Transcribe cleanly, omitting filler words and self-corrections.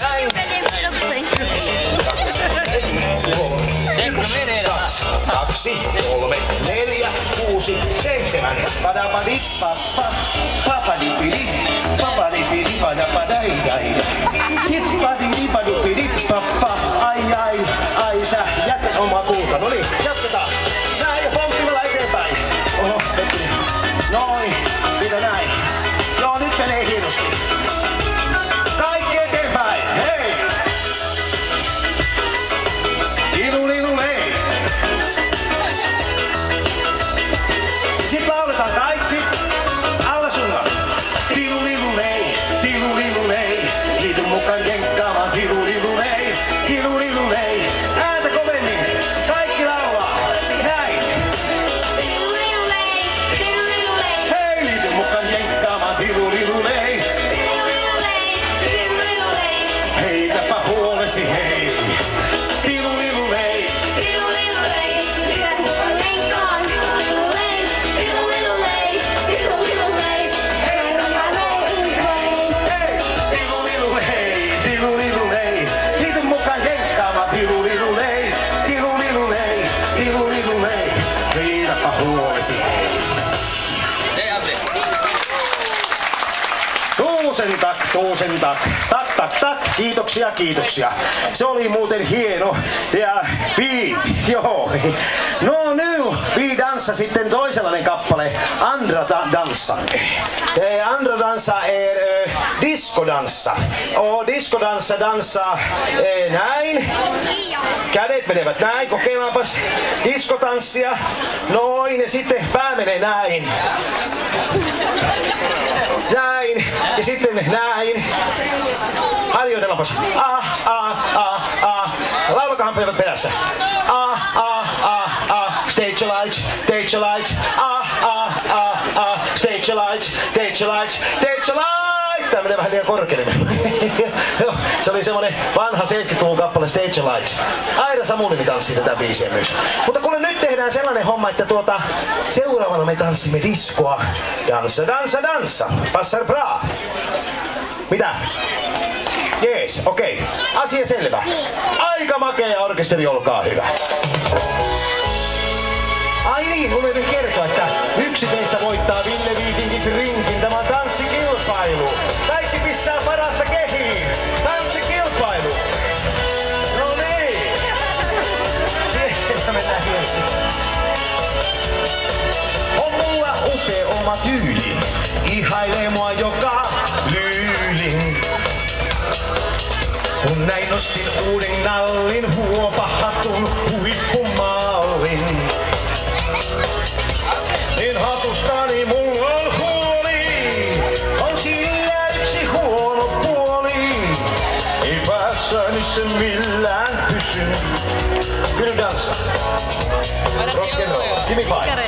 Näin. 2, 3, 4, 6, 7. Padapadippa, papadipidi, papadipidi, padapadaidai. Tippadippadupidippa, ai sä jätät omaa kulta. No niin, jatketaan. Näin ja pomppimalla eteenpäin. Oho, Petri. Noin, mitä näin. Joo, nyt menee hienosti. Kaikki eteenpäin, hei! Ilulilulei. Sitten lauletaan kaikki. Alla sulla. Tilulilulei, tilulilulei. Liityn mukaan jenkkaamaan. Tilulilulei, tilulilulei. Ääntä kovemmin. Kaikki laulaa. Näin. Tilulilulei, tilulilulei. Hei, liityn mukaan jenkkaamaan. Tilulilulei. Tilulilulei, tilulilulei. Heitäpä huolesi, hei. Tilulilulei. Tilulilulei, lenkaan. Tilulilulei, tilulilulei, tilulilulei. Hei, tilulilulei, tilulilulei. Liityn mukaan jenkkaamaan. Tilulilulei, tilulilulei, tilulilulei. Heitäpä huolesi, hei. Tuusen tak. Tak. Kiitoksia, kiitoksia. Se oli muuten hieno. Ja joo. No nyt vi dansar sitten toisenlainen kappale. Andra dansa. Andra dansa är diskodansa. Och diskodansa dansa näin. Kädet menevät näin. Kokeillaanpas diskotanssia. Noin ja sitten pää menee näin. Näin. Ja sitten näin. Harjoitellaanpas. Laulakahan päivät perässä. Stage lights, stage lights. Stage lights, stage lights, stage lights. Tää menee vähän liian korkealle. Se oli semmonen vanha 70-luvun kappale Stage Lights. Aira Samulini tanssii tätä biisiä myös. Mutta kuule, nyt tehdään sellainen homma, että seuraavana me tanssimme diskoa. Dansa, dansa, dansa. Passar bra. Mitä? Jees, okei. Asia selvä. Aika makea orkesteri, olkaa hyvä. Ai niin, mun täytyy kertoa, että yksi teistä voittaa Ville Viikinkin rinkin. Tämä on tanssikilpailu. Kaikki pistää parasta kehiin. Tanssikilpailu. No niin. Siellä mennään hienosti. On mulla upea oma tyyli. Ihailee mua joka lyylin. Kun näin nostin uuden nallin, huopahatun huippumallin. Niin hatustani mulla on huoli, on sillä yksi huono puoli. Ei päässäni se millään pysy. Kyllä dansa. Rock'n'roll. Give me five.